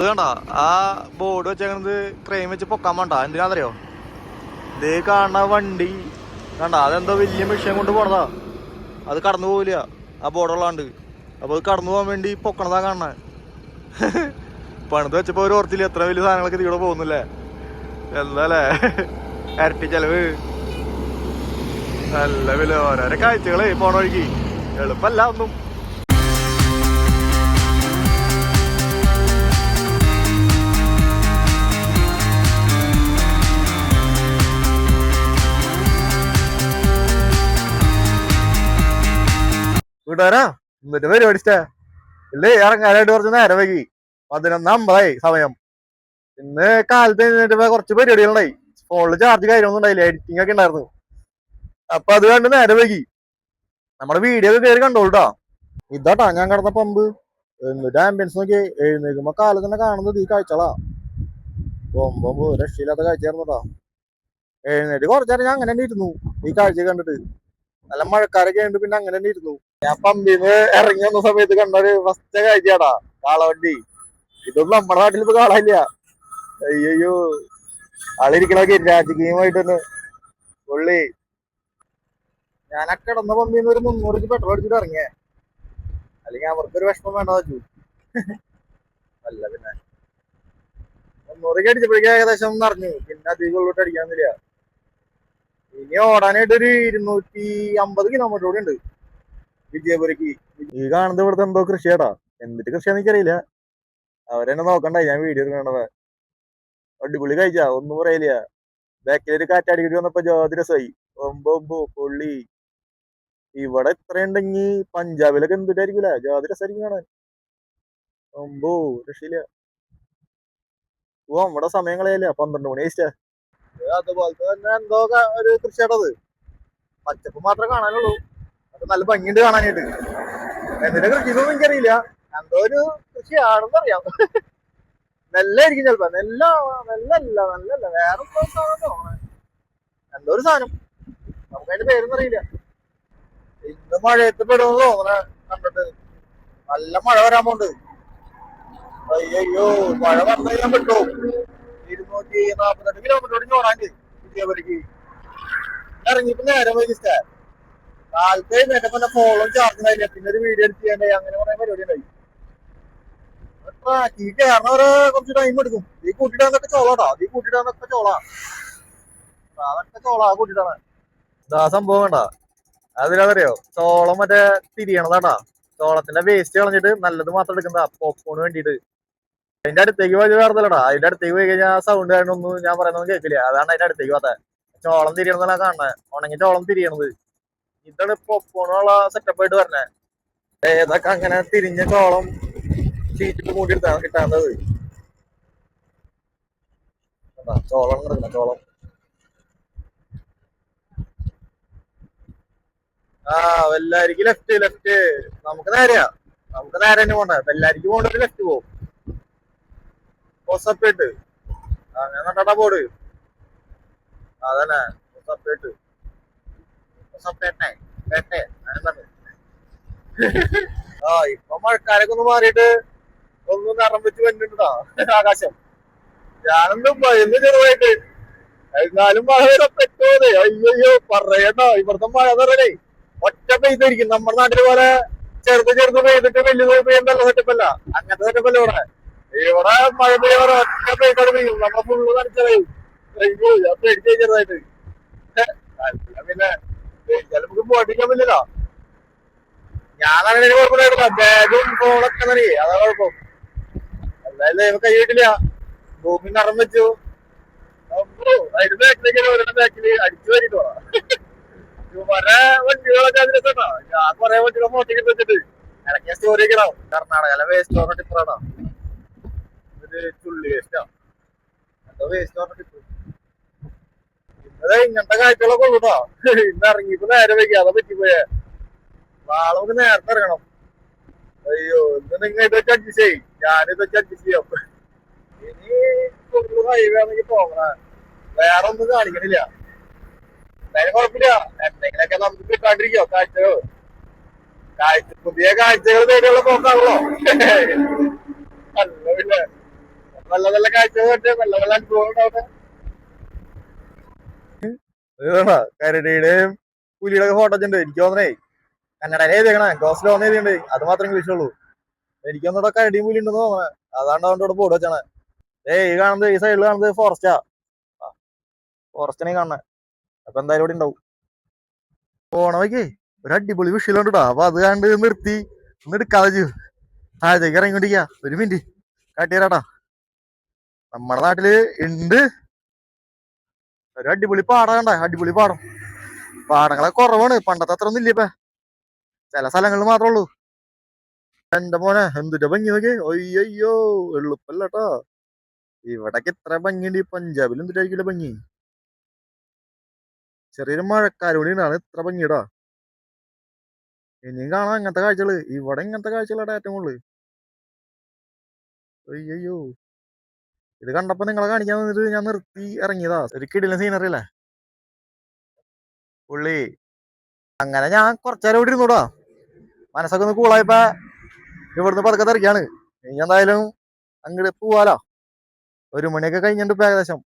അത് കണ്ട ആ ബോർഡ് വെച്ചേക്കണത് ക്രെയിൻ വെച്ച് പൊക്കാൻ വേണ്ട. എന്തിനാന്നറിയോ? ഇതേ കാണുന്ന വണ്ടി കണ്ട, അതെന്തോ വലിയ മെഷീൻ കൊണ്ട് പോണതാ. അത് കടന്നു പോവില്ല ആ ബോർഡുള്ളാണ്ട്. അപ്പൊ അത് കടന്നു പോകാൻ വേണ്ടി പൊക്കണതാ കാണണേ. പണിത് വെച്ചപ്പോ ഒരു ഓർത്തില്ല എത്ര വലിയ സാധനങ്ങളൊക്കെ ഇതിലൂടെ പോകുന്നില്ലേ. എന്താല്ലേ ഇരട്ടി ചെലവ്. നല്ല വില. ഓരോരോ കാഴ്ചകളെ പോണ വഴിക്ക് എളുപ്പല്ല ഒന്നും. കൂട്ടുകാരാ, എന്നിട്ട് പരിപാടിച്ചാ ഇല്ലേ ഇറങ്ങാനായിട്ട് കുറച്ച് നേരം വൈകി. 11:50 സമയം. ഇന്ന് കാലത്ത് കഴിഞ്ഞിട്ട് കുറച്ച് പരിപാടികളുണ്ടായി. ഫോണില് ചാർജ് കാര്യമൊന്നും ഉണ്ടായില്ല, എഡിറ്റിംഗ് ഒക്കെ ഉണ്ടായിരുന്നു. അപ്പൊ അത് കണ്ട് നേരം വൈകി. നമ്മുടെ വീഡിയോ ഒക്കെ കയറി കണ്ടോളൂട്ടാ. ഇതാട്ടാ ഞാൻ കിടന്ന പമ്പ്. എന്നിട്ട് ആംബിയൻസ് നോക്കി എഴുന്നേക്കുമ്പോ കാലത്ത് തന്നെ കാണുന്നത് ഈ കാഴ്ചകളാ. പോകുമ്പോ രക്ഷയില്ലാത്ത കാഴ്ചയായിരുന്നുട്ടാ. എഴുന്നേറ്റ് കുറച്ചേരം ഞാൻ അങ്ങനെ തന്നെ ഇരുന്നു ഈ കാഴ്ച കണ്ടിട്ട്. നല്ല മഴക്കാരൊക്കെ ഉണ്ട്. പിന്നെ അങ്ങനെ തന്നെ ഇരുന്നു. ഞാൻ പമ്പിന്ന് ഇറങ്ങി വന്ന സമയത്ത് കണ്ടൊരു ഫസ്റ്റ് കാഴ്ചയാടാ കാളവണ്ടി. ഇതൊന്നും നമ്മുടെ നാട്ടിൽ ഇപ്പൊ കാണാനില്ല. അയ്യോ, ആളിരിക്കണൊക്കെ രാജകീയമായിട്ട് തന്നെ പുള്ളി. ഞാൻ ആ കിടന്ന പമ്പിന്ന് ഒരു 300 പെട്രോൾ അടിച്ചിട്ട് ഇറങ്ങിയേ. അല്ലെങ്കിൽ അവർക്കൊരു വിഷമം വേണ്ട വെച്ചു. അല്ല പിന്നെ 300 അടിച്ചപ്പോഴേക്കും ഏകദേശം നിറഞ്ഞു. പിന്നെ അധികം ഉള്ളോട്ട് അടിക്കാന്നില്ല. ഇനി ഓടാനായിട്ട് ഒരു 250 കിലോമീറ്റർ കൂടി ഉണ്ട് വിജയപുരക്ക്. ഈ കാണുന്നത് ഇവിടുത്തെ എന്തോ കൃഷിയാടാ. എന്നിട്ട് കൃഷിയാന്ന് എനിക്കറിയില്ല. അവരെന്നെ നോക്കണ്ടായി ഞാൻ വീഡിയോ എടുക്കണത്. അടിപൊളി കഴിച്ചാ, ഒന്നും പറയില്ല. ബാക്കിലൊരു കാറ്റാടിക്കിട്ട് വന്നപ്പോ ജാതി രസമായി. ഒമ്പോ പൊള്ളി. ഇവിടെ ഇത്രയുണ്ടെങ്കി പഞ്ചാബിലൊക്കെ എന്തിട്ടായിരിക്കൂല, ജാതി രസമായിരിക്കും കാണാൻ. ഒമ്പോ രക്ഷയില്ല. ഓ നമ്മുടെ സമയം കളയല്ല. 12 മണി കഴിച്ചാ. അതുപോലത്തെ തന്നെ എന്തോ ഒരു കൃഷിയാടത്. പച്ചപ്പ് മാത്രമേ കാണാനുള്ളൂ. അത് നല്ല ഭംഗിയുണ്ട് കാണാനായിട്ട്. എന്തിന്റെ കൃഷിയൊന്നും എനിക്കറിയില്ല. എന്തോ ഒരു കൃഷിയാണെന്ന് അറിയാം. നെല്ലായിരിക്കും ചിലപ്പോ. നെല്ലല്ല വേറെ സാധനം. എന്തോ ഒരു സാധനം, നമുക്ക് അതിന്റെ പേരൊന്നും അറിയില്ല. ഇന്ന് മഴയത്ത് പെടുമെന്ന് തോന്നണ കണ്ടിട്ട്. നല്ല മഴ വരാൻ പോണ്ട്. അയ്യോ, മഴ വന്നു കഴിഞ്ഞാൽ പെട്ടോ. 248 കിലോമീറ്റർ ചോടാണ്ട് വിജയപുരക്ക് ഇറങ്ങിയപ്പോ നേരം വൈകിച്ചാ. കാലത്ത് കഴിഞ്ഞിട്ടപ്പോ ഫോണും ചാർജ് ഉണ്ടായില്ല. പിന്നെ ഒരു വീഡിയോ എടുത്ത് ചെയ്യണ്ടായി. അങ്ങനെ കുറെ പരിപാടി ഉണ്ടായി. ഈ കയറണവരെ കുറച്ച് ടൈം എടുക്കും. ഈ കൂട്ടിയിടാന്നൊക്കെ ചോളാട്ടാ. ഈ കൂട്ടിയിടാന്നൊക്കെ ചോളാ. അതൊക്കെ ചോളാ കൂട്ടിയിട്ടാണ്. ഇതാ സംഭവം വേണ്ട. അതിനറിയോ, ചോളം മറ്റേ തിരിയണതാട്ടാ. ചോളത്തിന്റെ വേസ്റ്റ് കളഞ്ഞിട്ട് നല്ലത് മാത്രം എടുക്കുന്നതാ പോപ്കോണ് വേണ്ടിട്ട്. അതിന്റെ അടുത്തേക്ക് പോയി വേർന്നല്ലടാ. അതിന്റെ അടുത്തേക്ക് പോയി കഴിഞ്ഞാൽ സൗണ്ട് കാര്യമൊന്നും ഞാൻ പറയുന്നൊന്നും കേൾക്കില്ല. അതാണ് അതിന്റെ അടുത്തേക്ക് പോകാത്ത. ചോളം തിരിയണതാണ് കാണുന്നത്. ഉണങ്ങി ചോളം തിരിയണത്. ഇതാണ് പോപ്കോണുള്ള സെറ്റപ്പ് ആയിട്ട് പറഞ്ഞത്. ഏതൊക്കെ അങ്ങനെ തിരിഞ്ഞ ചോളം ഷീറ്റിട്ട് മൂടി കിട്ടാണ്ടത്. ചോളം കിടക്കണം, ചോളം. വെല്ലാരിക്ക് ലെഫ്റ്റ്. നമുക്ക് നേരെയാ. നമുക്ക് നേരെ തന്നെ പോണ്ട. വെല്ലാരിക്ക് പോകേണ്ടത് ലെഫ്റ്റ് പോകും. ഹൊസപ്പേട്ട് അങ്ങനെ നട്ടാ ബോർഡ്. അതന്നെ ഹൊസപ്പേട്ട്. ഇപ്പൊ മഴക്കാരൊക്കെ ഒന്ന് മാറിയിട്ട് ഒന്ന് നിറം വെച്ച് വന്നിട്ടുണ്ടാ ആകാശം. ഞാനൊന്നും ഭയന്ന് ചെറുതായിട്ട്. എന്നാലും മഴ വരെ പെട്ടോന്ന്. അയ്യോ പറയട്ടോ. ഇവിടുത്തെ മഴ എന്ന് പറഞ്ഞേ ഒറ്റ പെയ്തായിരിക്കും. നമ്മുടെ നാട്ടില് പോലെ ചെറുത് പെയ്തിട്ട് വലിയ പെയ്യുന്നല്ല സെറ്റപ്പല്ല. അങ്ങനത്തെ സെറ്റപ്പല്ല ഇവിടെ. ഇവിടെ മഴ പെയ്യാറ് ഒറ്റ പെയ്തോട് പെയ്യും. നമ്മളെ ഫുള്ള് നനച്ചറിയും. അയ്യോ ഞാൻ പേടിച്ചു ചെറുതായിട്ട്. പിന്നെ നമുക്ക് പോട്ടിക്കാൻ പറ്റില്ലല്ലോ. ഞാൻ അങ്ങനെ കുഴപ്പമില്ലായിരുന്നു. ബാഗും ഫോണൊക്കെ നനയേ, അതാ കുഴപ്പം. എന്തായാലും ദൈവം കൈ കിട്ടില്ല. ഭൂമി നിറം വെച്ചു. അതിന്റെ ബാക്കില് അടിച്ചു വരിട്ട് പോവാ. കുറെ വണ്ടികളൊക്കെ അതിൽ കേട്ടോ. ഞാൻ കുറെ വണ്ടികൾ മോട്ടിക്കിട്ട് വെച്ചിട്ട് ഇടയ്ക്ക് സ്റ്റോറി വെക്കണം. കർണാടകയിലെ വേസ്റ്റ് ഓർണ ടിപ്പറാണോ ഒരു ചുള്ളി വേസ്റ്റാ. എന്തോ വേസ്റ്റ് ഓർണ ടിപ്പ്. ഇന്നലെ ഇങ്ങനത്തെ കാഴ്ചകളൊക്കെ ഉള്ളൂ കേട്ടോ. ഇന്ന് ഇറങ്ങിയപ്പോ നേരെ വയ്ക്കുക. അതാ പറ്റിപ്പോയേ. നാളെ നമുക്ക് നേരത്തെ ഇറങ്ങണം. അയ്യോ, ഇന്ന് നിങ്ങൾ ഇത് വെച്ച് അഡ്ജസ്റ്റ് ചെയ്യും. ഞാനിത് വെച്ച് അഡ്ജസ്റ്റ് ചെയ്യാം. ഇനി ഫുള്ള് ഹൈവേ ആണെങ്കിൽ പോകണ. വേറെ ഒന്നും കാണിക്കണില്ല. എന്തായാലും കുഴപ്പമില്ല. എന്തെങ്കിലൊക്കെ നമുക്ക് കിട്ടാണ്ടിരിക്കോ കാഴ്ചകൾ. പുതിയ കാഴ്ചകൾ തേടിയുള്ള പോക്കാണല്ലോ. അല്ല പിന്നെ നല്ല നല്ല കാഴ്ച നല്ല നല്ല അനുഭവം ഉണ്ടാവട്ടെ. കരടിയുടെയും പുലിയുടെ ഒക്കെ ഫോട്ടോ ഉണ്ട്. എനിക്ക് തോന്നണേ കന്നഡയിൽ എഴുതിയേക്കണേ, ഗോസ്ലോന്ന് എഴുതിയുണ്ട്. അത് മാത്രമേ ഇംഗ്ലീഷുള്ളൂ. എനിക്കൊന്നും കരടിയും പുലി ഉണ്ടെന്ന് തോന്നണേ. അതാണ്ട് അവൻ്റെ കൂടെ ബോർഡ് വെച്ചാണ്. ഈ കാണുന്നത്, ഈ സൈഡിൽ കാണുന്നത് ഫോറസ്റ്റാ. ഫോറസ്റ്റിനെ കാണണേ. അപ്പൊ എന്തായാലും ഇവിടെ ഉണ്ടാവും. പോണ വയ്ക്കേ ഒരു അടിപൊളി വിഷയമുണ്ടാ. അപ്പൊ അത് കണ്ട് നിർത്തി ഒന്ന് എടുക്കാതെ ചെയ്യും. താഴത്തേക്ക് ഇറങ്ങിക്കൊണ്ടിരിക്കുക. ഒരു മിനിറ്റ് കാട്ടിയരാട്ടാ. നമ്മുടെ നാട്ടില് ഉണ്ട് ഒരു അടിപൊളി പാടം. കണ്ട അടിപൊളി പാടം. പാടങ്ങളൊക്കെ കുറവാണ്, പണ്ടത്തെ അത്ര ഒന്നും ഇല്ല. ഇപ്പൊ ചില സ്ഥലങ്ങളിൽ മാത്രമേ ഉള്ളൂ. എന്റെ മോനെ എന്തിന്റെ ഭംഗി നോക്കി. അയ്യോ എളുപ്പല്ലട്ടോ. ഇവിടൊക്കെ ഇത്ര ഭംഗിയുണ്ട്. ഈ പഞ്ചാബിൽ എന്തിട്ടായിരിക്കില്ല ഭംഗി. ചെറിയൊരു മഴക്കാരോടിയാണ് ഇത്ര ഭംഗിയിടാ. ഇനിയും കാണാം ഇങ്ങനത്തെ കാഴ്ചകള്. ഇവിടെ ഇങ്ങനത്തെ കാഴ്ചകളാണ് ഏറ്റവും കൂടുതൽ. അയ്യോ ഇത് കണ്ടപ്പോ നിങ്ങളെ കാണിക്കാൻ വന്നിട്ട് ഞാൻ നിർത്തി ഇറങ്ങിയതാ. ഒരു കിടിലൻ സീനറി അല്ലേ പുള്ളി. അങ്ങനെ ഞാൻ കുറച്ചേരം ഇവിടെ ഇരുന്നൂടാ. മനസ്സൊക്കെ ഒന്ന് കൂളായപ്പോ ഇവിടുന്ന് പതുക്കെ തിരക്കാണ്. ഇനി എന്തായാലും അങ്ങോട്ട് പോവാലോ. 1 മണിയൊക്കെ കഴിഞ്ഞിട്ട് ഇപ്പൊ ഏകദേശം.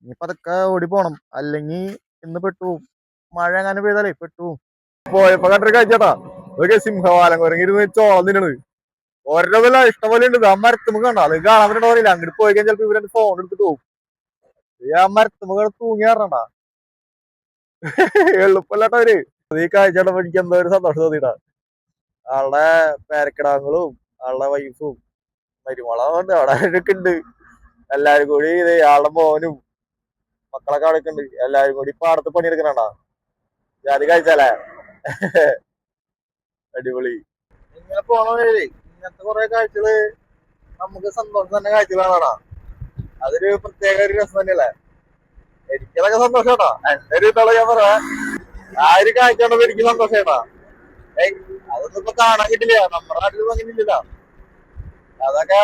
ഇനി പതുക്കെ ഓടി പോണം, അല്ലെങ്കിൽ ഇന്ന് പെട്ടുപോകും. മഴ എങ്ങനെ പെയ്താലേ പെട്ടുപോകും. പോയപ്പോ കണ്ടൊരു കാഴ്ചേട്ടാ, ഒരു സിംഹവാലം കുരങ്ങിരുന്ന് ചോളം തിന്നണ്. ഓരോന്നല്ല ഇഷ്ടംപോലെ ഉണ്ട്. ആ മരത്തുമ്പ് കണ്ടോ, അത് കാണാൻ പറ്റണ പറയില്ല. അങ്ങോട്ട് പോയി കഴിഞ്ഞാൽ ചിലപ്പോ ഇവരെ ഫോൺ എടുത്തിട്ട് പോകും. ആ മരത്തുമ്പ് തൂങ്ങി കയറണ്ട. എളുപ്പല്ലാട്ടോ അവര്. ഈ കാഴ്ചയുടെ എനിക്ക് എന്തോ ഒരു സന്തോഷം തോന്നിട്ടാ. ആളുടെ പേരക്കിടാങ്ങളും ആളുടെ വൈഫും മരുമോളുണ്ട് അവിടെ ഒക്കെ ഉണ്ട്. എല്ലാരും കൂടി ആളുടെ മോനും മക്കളൊക്കെ അവിടെ ഉണ്ട്. എല്ലാരും കൂടി പാടത്ത് പണിയെടുക്കണണ്ടാ. ജാതി കഴിച്ചാലേ അടിപൊളി. ഇങ്ങനെ പോണ വഴി ഇങ്ങനത്തെ കുറെ കാഴ്ചകള് നമുക്ക് സന്തോഷം തന്നെ കാഴ്ചകളാണോ. അതൊരു പ്രത്യേക ഒരു രസം തന്നെയല്ലേ. എനിക്കതൊക്കെ സന്തോഷം കേട്ടോ. എന്റെ ഒരു ഇതള ഞാൻ പറയാ, ആ ഒരു കാഴ്ച കണ്ടപ്പോ എനിക്ക് സന്തോഷം കേട്ടാ. അതൊന്നും ഇപ്പൊ കാണാൻ കിട്ടില്ല, നമ്മുടെ നാട്ടിലും അങ്ങനെ ഇല്ലല്ലോ. അതൊക്കെ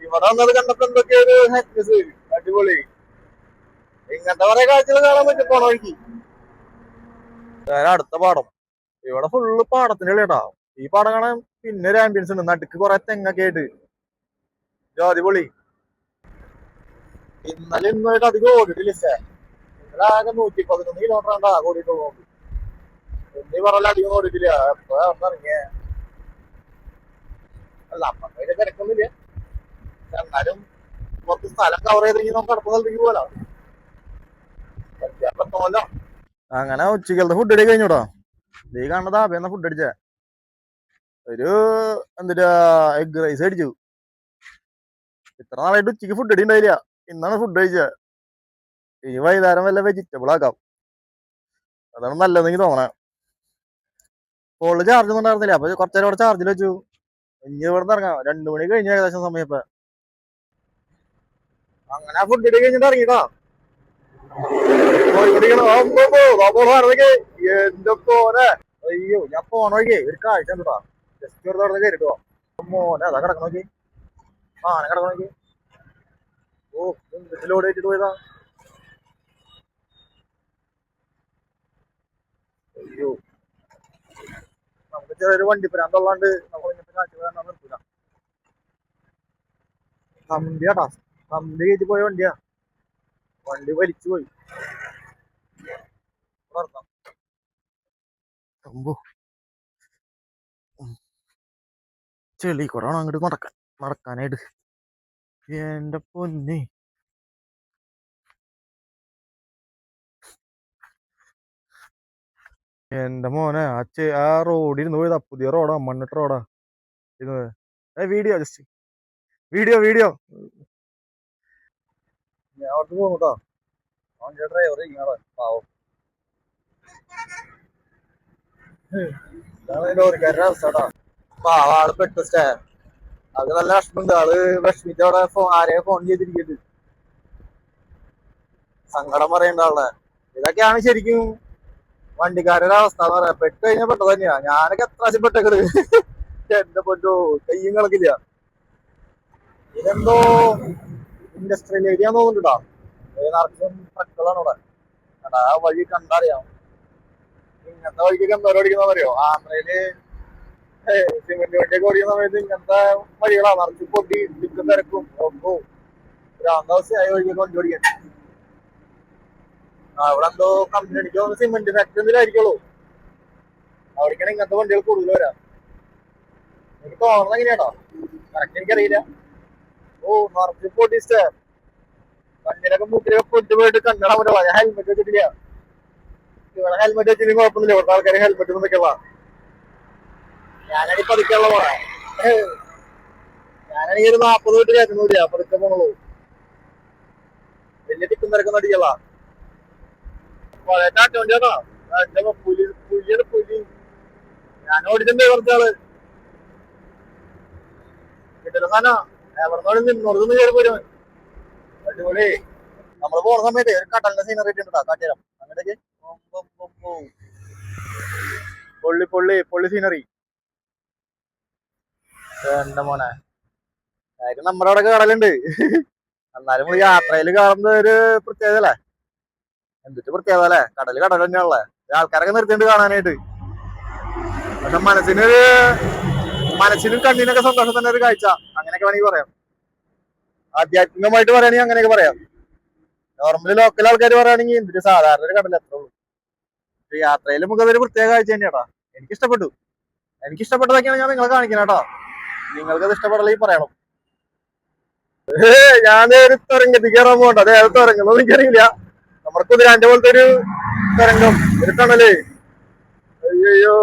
ഇവിടെ വന്നത് കണ്ടപ്പോ എന്തൊക്കെ ഒരു ഹാപ്പിനെസ്. അടിപൊളി. ഇങ്ങനത്തെ കുറെ കാഴ്ചകൾ കാണാൻ പറ്റും പോണ വഴിക്ക്. അടുത്ത പാടം. ഇവിടെ ഫുള്ള് പാടത്തിന്റെ കേട്ടാ. ഈ പാടം കാണാൻ പിന്നെ ഒരു ആംബിയൻസ് ഉണ്ട്. നടുക്ക് കുറെ തെങ്ങൊക്കെ ആയിട്ട് അടിപൊളി. ഇന്നലെ ഇന്നായിട്ട് അധികം ഓടിയിട്ടില്ല. ഇന്നലെ ആകെ 111 കിലോമീറ്റർ ആണ്ടാ ഓടിയിട്ടുള്ളൂ. എന്നീ പറഞ്ഞാൽ അധികം ഓടിയിട്ടില്ല. എപ്പോ ഇറങ്ങിയ അല്ല അപ്പൊ അതിന്റെ തിരക്കൊന്നുമില്ല. എന്നാലും കുറച്ച് സ്ഥലം കവർ ചെയ്തെങ്കിൽ നമുക്ക് അടുത്ത സ്ഥലത്തേക്ക് പോകാലോ. അങ്ങനെ ഉച്ചക്കലത്തെ ഫുഡ് അടി കഴിഞ്ഞോടാ. ഈ കാണുന്നതാ അപ്പ ഫുഡ് അടിച്ച ഒരു എന്താ എഗ് റൈസ് അടിച്ചു. ഇത്ര നാളായിട്ട് ഉച്ചക്ക് ഫുഡ് അടി ഉണ്ടായില്ല. ഇന്നാണ് ഫുഡ് കഴിച്ചത്. ഇനി വൈകുന്നേരം വല്ല വെജിറ്റബിൾ ആക്കാം. അതാണ് നല്ലതെങ്കിൽ തോന്നണേ. ഫോണില് ചാർജ് ഒന്നും ഉണ്ടായിരുന്നില്ല. അപ്പൊ കുറച്ചേരം ഇവിടെ ചാർജിൽ വെച്ചു. ഇനി ഇവിടെ നിന്ന് ഇറങ്ങാം. 2 മണി കഴിഞ്ഞ ഏകദേശം സമയം. ഇപ്പൊ അങ്ങനെ ഫുഡ് അടി കഴിഞ്ഞിട്ട് ഇറങ്ങിട്ടാ. എന്റെ പോനെ അയ്യോ ഞാൻ പോണ വഴിക്കേ ഒരു കാഴ്ച ഉണ്ടോ. ജസ്റ്റ് ഒരു തവണ കയറിട്ടോ മോനെ. അതാ കിടക്കണ നോക്കി. ആന കിടക്കണ നോക്കി. ഓ ലോഡ് കയറ്റിട്ട് പോയതാ. അയ്യോ നമുക്ക് ചെറിയൊരു വണ്ടി പ്രാന്തള്ളാണ്ട് നമ്മൾ ഇങ്ങനത്തെ കാഴ്ച കാണാൻ നിർത്തൂല. കമ്പിയാട്ടാ, കമ്പി കയറ്റി പോയ വണ്ടിയാ. വണ്ടി വലിച്ചു പോയി. ചെളി കൂടാണ് അങ്ങോട്ട് നടക്കാനായിട്ട്. എന്റെ പൊന്നെ എന്റെ മോനെ ആ റോഡിരുന്ന് പോയതാ. പുതിയ റോഡാ, മണ്ണിട്ട റോഡാ ഇത്. വീഡിയോ ജസ്റ്റ് വീഡിയോ ഞാൻ അവിടുന്ന് പോകുന്നുട്ടോ. അവന്റെ ഡ്രൈവർ ഇങ്ങനെ പാവം. ലോറിക്കാരുടെ അവസ്ഥ ആള് പെട്ടേ. അത് നല്ല വിഷമുണ്ട്. ആള് വിഷമിച്ച് അവിടെ ആരെയോ ഫോൺ ചെയ്തിരിക്കരുത്. സങ്കടം പറയണ്ട ആളെ. ഇതൊക്കെയാണ് ശരിക്കും വണ്ടിക്കാരുടെ അവസ്ഥ എന്ന് പറയാം. പെട്ട് കഴിഞ്ഞാൽ പെട്ടത് തന്നെയാ. ഞാനൊക്കെ എത്ര പ്രാവശ്യം പെട്ടേക്കത്. എന്റെ പൊന്നോ കയ്യും കളക്കില്ല. ഇതെന്തോ ഇൻഡസ്ട്രിയൽ ഏരിയ തോന്നുന്നുണ്ടാ. നിറച്ചും ട്രക്കുകളാണ് ഇവിടെ. ആ വഴി കണ്ടറിയാം. ഇങ്ങനത്തെ വഴിക്കൊക്കെ എന്തോരം ഓടിക്കുന്ന അറിയോ. ആന്ധ്രയില് സിമെന്റ് വണ്ടിയൊക്കെ ഓടിക്കുന്ന സമയത്ത് ഇങ്ങനത്തെ വഴികളാ നിറച്ച് പൊട്ടി തിക്കും തിരക്കും ഒപ്പോ ഒരാന്തവസ്ഥയായി വഴിയൊക്കെ വണ്ടി ഓടിക്കാൻ. അവിടെ എന്തോ കമ്പനി എനിക്ക് തോന്നുന്നു സിമെന്റ് ഫാക്ടറി എന്തിലായിരിക്കുള്ളൂ, അവിടേക്കാണ് ഇങ്ങനത്തെ വണ്ടികൾ കൂടുതൽ വരാം. എനിക്ക് തോന്നുന്നത് എങ്ങനെയാണോ കറക്റ്റ് എനിക്കറിയില്ല. ഓ നിറച്ച് പൊട്ടിസ്റ്റേ കണ്ണിലൊക്കെ മുട്ടിലൊക്കെ പൊട്ടി പോയിട്ട് കണ്ണട പറ്റുള്ള. ഞാൻ ഹെൽമെറ്റ് വെച്ചിട്ടില്ല. ഇവിടെ ഹെൽമെറ്റ് വെച്ചിട്ട് കുഴപ്പമൊന്നുമില്ല, ഇവിടുത്തെ ആൾക്കാർ ഹെൽമെറ്റ് ഒന്നും വെക്കള്ള. ഞാനാണെങ്കിൽ പതുക്കെയുള്ള പോണേ. ഞാനാണെങ്കിൽ ഒരു 40 തൊട്ട് കയറ്റുന്നില്ല, പതുക്കെ പോണുള്ളൂ. വലിയ തിക്കും തിരക്കൊന്നും അടിക്കള്ള. പഴയ ടാറ്റ വണ്ടിയാണോ പുലി പുലിയാണ് പുലി. ഞാൻ ഓടിച്ചിട്ടുണ്ട് കുറച്ചാള്. കിട്ടില്ല സാധനം എവിടെ നിന്നോടൊന്ന് കയറി പോരും. അടിപൊളി. നമ്മള് പോണ സമയത്ത് ഒരു കടലിന്റെ സീനറി ഇട്ടുണ്ടാ കാട്ടിത്തരാം. അങ്ങോട്ടേക്ക് പൊള്ളി പൊള്ളി പൊള്ളി സീനറി. എന്റെ മോനെ കാര്യം നമ്മുടെ അവിടെ കടലുണ്ട്. എന്നാലും നമ്മള് യാത്രയിൽ കാണുന്ന ഒരു പ്രത്യേകത അല്ലേ, എന്തിട്ട് പ്രത്യേകത അല്ലേ. കടല് കടൽ തന്നെയാണല്ലേ, ആൾക്കാരൊക്കെ നിർത്തിണ്ട് കാണാനായിട്ട്. പക്ഷെ മനസ്സിനും കണ്ണിനൊക്കെ സന്തോഷം തന്നെ ഒരു കാഴ്ച, അങ്ങനെയൊക്കെ വേണമെങ്കിൽ പറയാം. ആധ്യാത്മികമായിട്ട് പറയുകയാണെങ്കിൽ അങ്ങനെയൊക്കെ പറയാം. നോർമലി ലോക്കൽ ആൾക്കാർ പറയുകയാണെങ്കിൽ എന്തിട്ട് സാധാരണ ഒരു കടൽ അത്രേ ഉള്ളൂ. യാത്രയിൽ നമുക്ക് അതൊരു പ്രത്യേക കാഴ്ച തന്നെയാട്ടോ. എനിക്കിഷ്ടപ്പെട്ടു. എനിക്കിഷ്ടപ്പെട്ടതൊക്കെയാണ് ഞാൻ നിങ്ങളെ കാണിക്കണം കേട്ടോ. നിങ്ങൾക്കത് ഇഷ്ടപ്പെടല്ലെങ്കിൽ പറയണം. ഞാൻ ഒരു തുരങ്കത്തിൽ കയറാൻ പോകണ്ട, അതെ അത് തുരങ്കം എനിക്കറിയില്ല. നമ്മുടെ കുതിരാന്റെ പോലത്തെ ഒരു തുരങ്കം, ഒരു ടണല്. അയ്യോ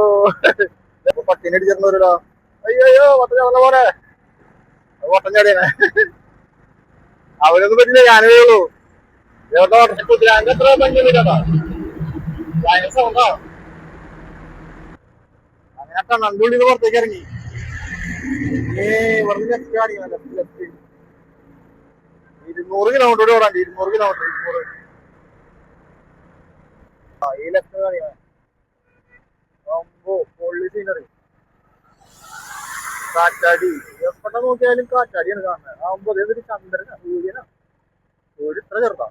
പട്ടിനെ അടിച്ചിരുന്നവരല്ലോ. അയ്യോ പട്ട ചടന്ന പോലെ ഓട്ടം ചാടിയാണ്. അവരൊന്നും പറ്റില്ല, ഞാനേ ഉള്ളൂ. കുതിരാന്റെ അത്ര ഭംഗിയൊന്നുമില്ലാട്ടാ, ഭയങ്കര സൗണ്ടാ. അങ്ങനെ കണ്ണുള്ളിന്ന് പുറത്തേക്ക് ഇറങ്ങി. ഇവിടുന്ന് ലെഫ്റ്റ് കാണിക്കണം, ലെഫ്റ്റ് 200 കിലോമീറ്റർ കൂടെ ഓടാണ്ട്. 200 കിലോമീറ്റർ 200. ഈ ലെഫ്റ്റ് കാണിക്കണം. പൊള്ളി സീനറി. കാറ്റാടി എവിടെ നോക്കിയാലും കാറ്റാടിയാണ് കാണുന്നത്. ആകുമ്പോ അതേതൊരു ചന്ദ്രനാ സൂര്യനാ, സൂര്യൻ ഇത്ര ചെറുതാ.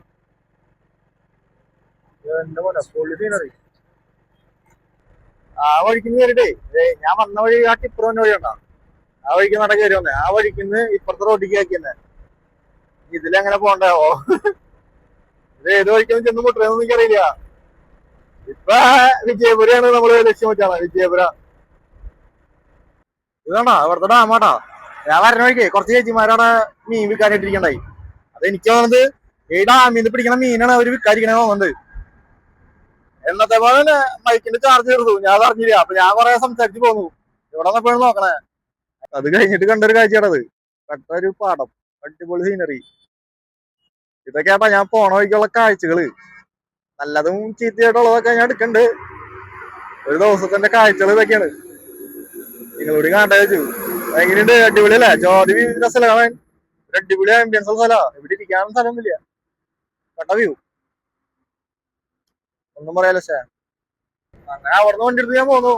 എന്റെ പോലെ പൊള്ളി സീനറി. ആ വഴിക്ക് കയറിട്ടേ ഞാൻ വന്ന വഴി ആ ടിപ്പർ വന്ന വഴി ഉണ്ടാ, ആ വഴിക്ക് നട കയറി വന്നേ. ആ വഴിക്കുന്ന് ഇപ്പുറത്തെ റോഡിക്ക് ആക്കി തന്നെ. ഇതിലെങ്ങനെ പോണ്ടാവോ, ഇത് ഏത് വഴിക്കൊന്നും ചെന്ന് മുട്ടണമെന്ന് എനിക്കറിയില്ല. ഇപ്പൊ വിജയപുരയാണ് നമ്മള് ലക്ഷ്യം വെച്ചാണ്, വിജയപുര. ഇതാണോ ഇവിടുത്തെ ഡാമാട്ടാ. ഞാൻ വരണ വഴിക്ക് കുറച്ച് ചേച്ചിമാരവിടെ മീൻ വിൽക്കാനായിട്ടിരിക്കണ്ടായി. അതെനിക്ക് തോന്നുന്നത് ഈ ഡാമിന്ന് പിടിക്കണ മീനാണ് അവര് വിൽക്കാതിരിക്കണേ തോന്നുന്നുണ്ട്. എന്നത്തെ പോലെ തന്നെ മൈക്കിന്റെ ചാർജ് തീർന്നു, ഞാൻ അറിഞ്ഞില്ല. അപ്പൊ ഞാൻ കുറെ സംസാരിച്ച് പോന്നു. ഇവിടെ വന്നപ്പോഴും നോക്കണേ. അത് കഴിഞ്ഞിട്ട് കണ്ടൊരു കാഴ്ചയാണത്. കണ്ടൊരു പാടം, അടിപൊളി സീനറി. ഇതൊക്കെയാട്ടാ ഞാൻ പോണ വഴിക്കുള്ള കാഴ്ചകള്. നല്ലതും ചീത്തയായിട്ടുള്ളതൊക്കെ ഞാൻ എടുക്കണ്ട്. ഒരു ദിവസത്തിന്റെ കാഴ്ചകൾ ഇതൊക്കെയാണ്. നിങ്ങളോട് കാണാൻ വെച്ചു. എങ്ങനെയുണ്ട്, അടിപൊളിയല്ലേ? ജോലി രസമല്ല കാണാൻ. ഒരു അടിപൊളി ആംബിയൻസ് ഉള്ള സ്ഥലമാണ്. ഇവിടെ ഇരിക്കാനും സ്ഥലമൊന്നുമില്ല, കട്ട വ്യൂ, ഒന്നും പറയാലോ. പക്ഷേ അങ്ങനെ അവിടുന്ന് വണ്ടി എടുത്ത് ഞാൻ പോന്നു.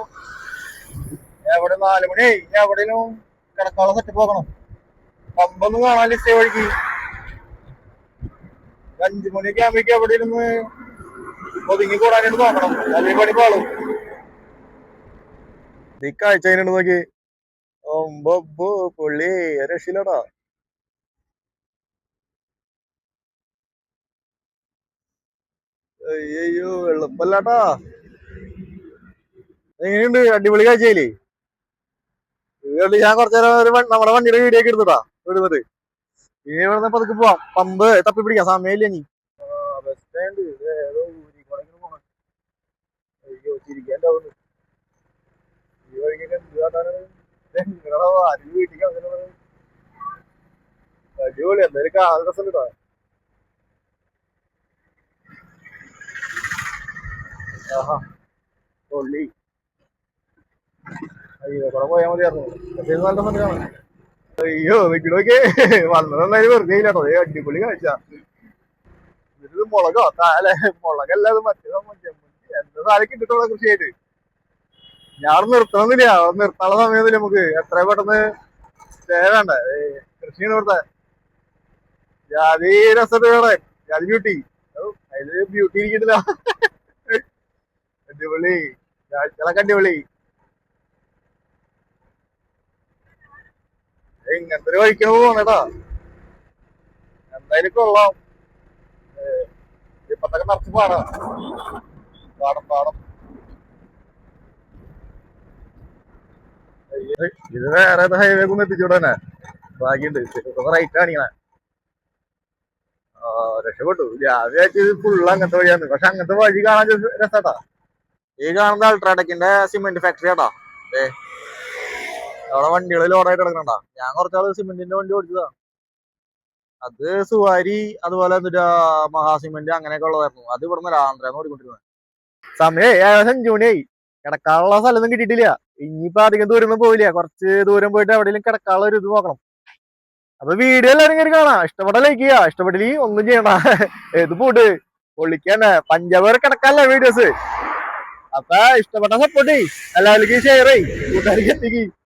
എവിടെ 4 മണിയായി, എവിടെയും കിടക്കാനുള്ള സെറ്റ് പോകണം. പമ്പൊന്നും കാണാൻ ഇഷ്ടേ വഴിക്ക്. 5 മണിയൊക്കെ ആകുമ്പോഴേക്കും എവിടെ ഇരുന്ന് ഒതുങ്ങി കൂടാനായിട്ട് നോക്കണം, അതേ പണി പാളും. ഈ കാഴ്ച അതിനുണ്ട് നോക്കി. പൊള്ളി രക്ഷയില്ലടാ. അയ്യോ എളുപ്പല്ലാട്ടാ. എങ്ങനെയുണ്ട്, അടിപൊളി കാഴ്ചയില്ലേ? ഞാൻ കുറച്ചേരം നമ്മുടെ വണ്ടിയുടെ വീഡിയോ ഒക്കെ എടുത്തിട്ടാ വിടുന്നത്. ഇനി ഇവിടെ പതുക്കെ പോവാം, പമ്പ് തപ്പി പിടിക്കാം, സമയമില്ല ഇനി. ബസ് സ്റ്റാൻഡ് ഏതോ ഊരിക്കൊടങ്ങിന് പോണ. അയ്യോ ചിരിക്കാണ്ടാവുന്നു. ഈ വഴിക്കൊക്കെ എന്ത് കാട്ടാനാണ് നിങ്ങളോ ആരും വീട്ടിൽ അങ്ങനെ പറയുന്നത്. അടിപൊളി, എന്തായാലും കാണാൻ രസം കിട്ടാ. ആഹാ പൊള്ളി. അയ്യോ കൂടെ പോയാൽ മതിയായിരുന്നു, പക്ഷേ നല്ല രസം കാണാൻ. അയ്യോ നിക്കണോക്കെ വന്നതെന്നായാലും വെറുതെ ഇല്ലാട്ടോ. അടിപൊളി കാഴ്ച. ഇത് മുളകോ താലെ മുളകല്ല, അത് മറ്റേ എന്താ താഴെ കിട്ടിട്ടുള്ള കൃഷിയായിട്ട്. ഞാൻ നിർത്തണമെന്നില്ല, നിർത്താനുള്ള സമയമൊന്നുമില്ല നമുക്ക്. എത്ര പെട്ടെന്ന് സ്റ്റേ വേണ്ട കൃഷി ഇവിടുത്തെ. ജാതി രസമായിട്ട് കാണാൻ, ജാതി ബ്യൂട്ടി. അതില് ബ്യൂട്ടി ഇരിക്കത്തില്ല. അടിപൊളി കാഴ്ചകളൊക്കെ, അടിപൊളി. ഇങ്ങനത്തെ ഒരു വഴിക്കാണ് പോണേട്ടാ. എന്തായാലും കൊള്ളാം. ഇപ്പത്തൊക്കെ നിറച്ച് പാടാം. പാടം പാടം. ഇത് വേറെ ഹൈവേ ഒന്നും എത്തിച്ചോടനെ ഭാഗ്യണ്ട്. റൈറ്റ് കാണിക്കണേ. രക്ഷപ്പെട്ടു. ഞാൻ വിചാരിച്ചത് ഫുള്ള് അങ്ങനത്തെ വഴിയാണ്. പക്ഷെ അങ്ങനത്തെ വഴി കാണാൻ രസാട്ടാ. ഈ കാണുന്ന അൾട്രാടെക്കിന്റെ സിമെന്റ് ഫാക്ടറി ആട്ടാ. അവിടെ വണ്ടികൾ ലോഡായിട്ട് കിടക്കണ. ഞാൻ കുറച്ചാള് സിമെന്റിന്റെ വണ്ടി ഓടിച്ചതാ. അത് സുവാരി അതുപോലെ എന്നിട്ട് മഹാസിമെന്റ് അങ്ങനെയൊക്കെ ഉള്ളതായിരുന്നു. അത് ഇവിടെ നിന്ന് ആന്ധ്രന്ന് ഓടിക്കൊണ്ടിരുന്നത്. സമയം ഏകദേശം 5 മണിയായി. കിടക്കാനുള്ള സ്ഥലമൊന്നും കിട്ടിയിട്ടില്ല. ഇനിയിപ്പോ അധികം ദൂരം ഒന്നും പോവില്ല. കുറച്ച് ദൂരം പോയിട്ട് എവിടെയെങ്കിലും കിടക്കാനുള്ള ഒരു ഇത് നോക്കണം. അപ്പൊ വീഡിയോ എല്ലാവരും കയറി കാണാം. ഇഷ്ടപ്പെട്ട ലൈക്ക് ചെയ്യാ, ഇഷ്ടപ്പെട്ടില്ലെങ്കിൽ ഒന്നും ചെയ്യണ. ഏത് പോട്ട് പൊള്ളിക്കാന്നെ പഞ്ചാബ് വരെ കിടക്കാല്ലേ വീഡിയോസ്. അപ്പൊ ഇഷ്ടപ്പെട്ട സപ്പോർട്ട് ചെയ്യ്, എല്ലാവർക്കും ഷെയർ ചെയ്യ്, കൂട്ടുകാർക്ക് എത്തിക്ക്.